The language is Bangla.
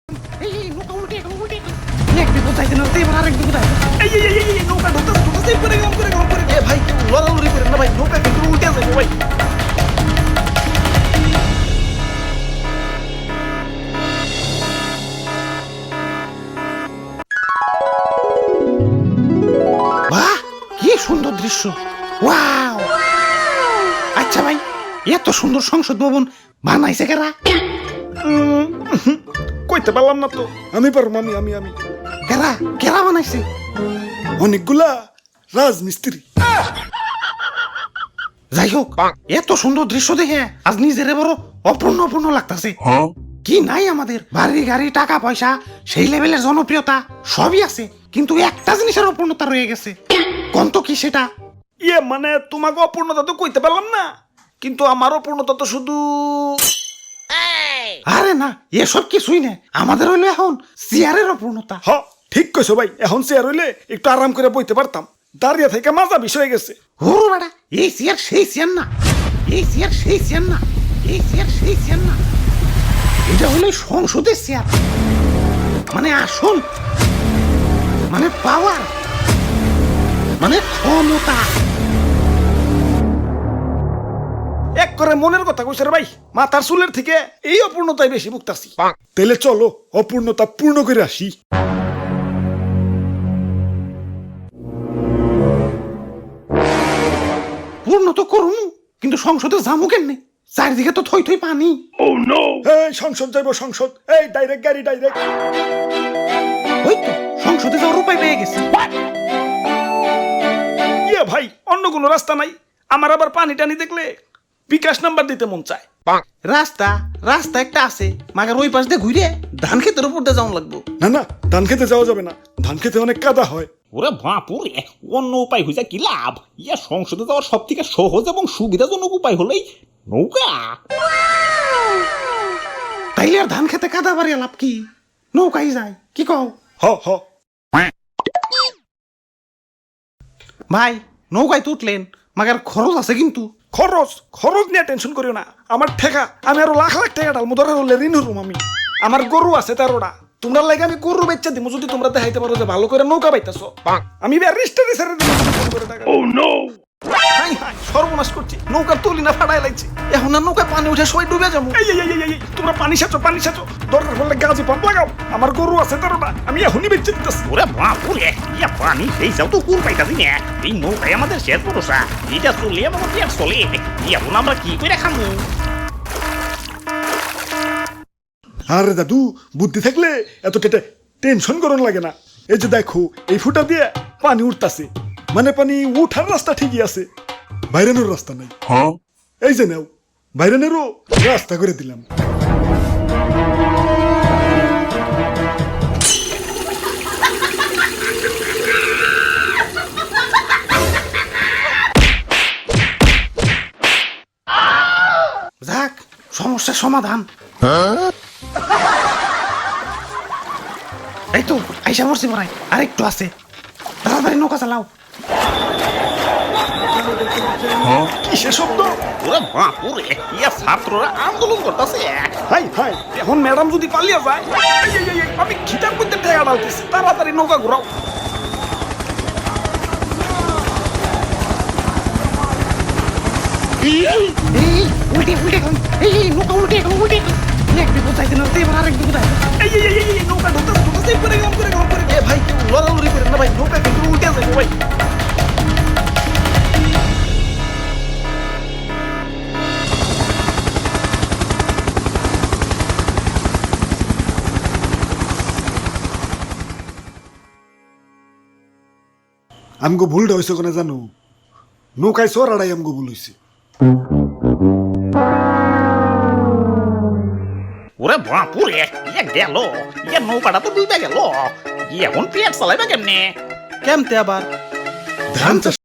এই নৌকা উল্টে গেল এক বিপদ যাইতে না এবার আরেক বিপদ এই নৌকা ঢুকতেছে করে গেলাম এ ভাই কেউ লড়ালড়ি করেন না ভাই নৌকা কিন্তু উল্টে যাবে ভাই বাহ কি সুন্দর দৃশ্য ওয়াও আচ্ছা ভাই এত সুন্দর সংসদ ভবন বানাইছে কারা কইতে পারলাম না তো আমি পারবো আমি কারা কারা বানাইছে অনেকগুলা রাজমিস্ত্রি। যাই হোক এত সুন্দর দৃশ্য দেখে আজ নিজের বড় অপূর্ণ লাগতাছে কি নাই আমাদের বাড়ি গাড়ি টাকা পয়সা সেই লেভেলের জনপ্রিয়তা সবই আছে কিন্তু একটা জিনিসের অপূর্ণতা রয়ে গেছে কোন তো কি সেটা ইয়ে মানে তোমাকে অপূর্ণতা তো কইতে পারলাম না কিন্তু আমার অপূর্ণতা তো শুধু আরে না এসব কিছুই না আমাদের হইলো এখন চেয়ারের অপূর্ণতা হ ঠিক কইছো ভাই এখন চেয়ার হইলে একটু আরাম করে বইতে পারতাম দাঁড়িয়ে থেকে মাজা বিষয় গেছে হুরু বেটা এই চেয়ার সেই চেয়ার না এই চেয়ার সেই চেয়ার না এই চেয়ার সেই চেয়ার না এটা হলো সংসদের চেয়ার মানে আসল মানে পাওয়ার মানে ক্ষমতা এক করে মনের কথা কইছে রে ভাই মাথার চুলের থেকে এই অপূর্ণতাই বেশি ভুগতাছি তাইলে চলো অপূর্ণতা পূর্ণ করে আসি পূর্ণ তো করুন কিন্তু সংসদে যাবো কেমনে চারিদিকে তো থই থই পানি এই সংসদ যাইব সংসদ এই ডাইরেক্ট গাড়ি ডাইরেক্ট ওই তো সংসদে যাওয়ার উপায় পেয়ে গেছে ইয়ে ভাই অন্য কোনো রাস্তা নাই আমার আবার পানি টানি দেখলে বিকাশ নাম্বার দিতে মন চায় রাস্তা একটা আছে মাগার ওই পাশ দিয়ে ঘুরে ধান ক্ষেতের উপর দিয়ে যাওয়া লাগবো না ধান খেতে যাওয়া যাবে না ধান খেতে অনেক কাদা হয় ওরে বাপুরে অন্য উপায় হইছে কি লাভ ইয়া সংসদে যাওয়ার সব থেকে সহজ এবং সুবিধাজনক উপায় হলেই নৌকা। তাইলে আর ধান খেতে কাদা বাড়ি লাভ কি নৌকাই যায় কি কও হ ভাই নৌকায় তো উঠলেন মাগার খরচ আছে কিন্তু খরচ নিয়ে টেনশন করিও না আমার ঠেকা আমি আরো লাখ টাকা ডাল মুদরা হলে ঋণ হরুম আমি আমার গরু আছে 13টা তোমরা লাগে আমি গরু বেচা দিমু যদি তোমরা দেখাইতে পারো যে ভালো করে নৌকা পাইতাছো আমি ব্যারিস্টারি ছেড়ে দিমু ও নো হাই সর্বনাশ করছি নৌকা তুলি না ফাটাই লাগছে এখন আর নৌকায় পানি উঠে সবাই ডুবে যাবো এই তোমরা পানি সাচো দরকার পড়লে গাছে পাম্প লাগাও আমার গরু আছে 13টা আমি এখনই বেচে দিতেছি ওরে বাপুরে ইয়া পানি সেই যাও তো কুল পাইতাছি না এই নৌকায় আমাদের শেষ ভরসা এটা চলে আমাদের পেট চলে এখন আমরা কি করে খামু। আরে দাদু বুদ্ধি থাকলে এত টেনশন করন লাগে না এই যে দেখো এই ফুটা দিয়ে পানি উঠতাছে মানে পানি উঠার রাস্তা ঠিকই আছে বাইরেনোর রাস্তা নাই এই যে নাও বাইরেনেরও রাস্তা করে দিলাম যাক সমস্যার সমাধান এই তো আইসা মরছি মরাই আর একটু আছে তাড়াতাড়ি নৌকা চালাও কিসের শব্দ ওরে বাপুরে ইয়া ছাত্ররা আন্দোলন করতেছে হাই এখন ম্যাডাম যদি পালিয়ে যায় আমি খিতার মধ্যে ঠেকা ডালতেছি তাড়াতাড়ি নৌকা ঘুরাও এই উল্টে গেল এই নৌকা উল্টে গেল এক বিপদ যাইতে না এবার আরেক বিপদ এই নৌকা ঢুকতেছে করে গেলাম এ ভাই কেউ লড়ালড়ি করেন না ভাই নৌকা কিন্তু উল্টে যাবে ভাই আমগো ভুলটা হয়েছে কোনে জানো নৌকায় চড়াটাই আমগো ভুল হয়েছে ওরে বাপুরে ইয়া গেল ইয়া নৌকাটা তো ডুবে গেল এখন পেট চালাইবা কেমনে কেমতে আবার ধান চাষ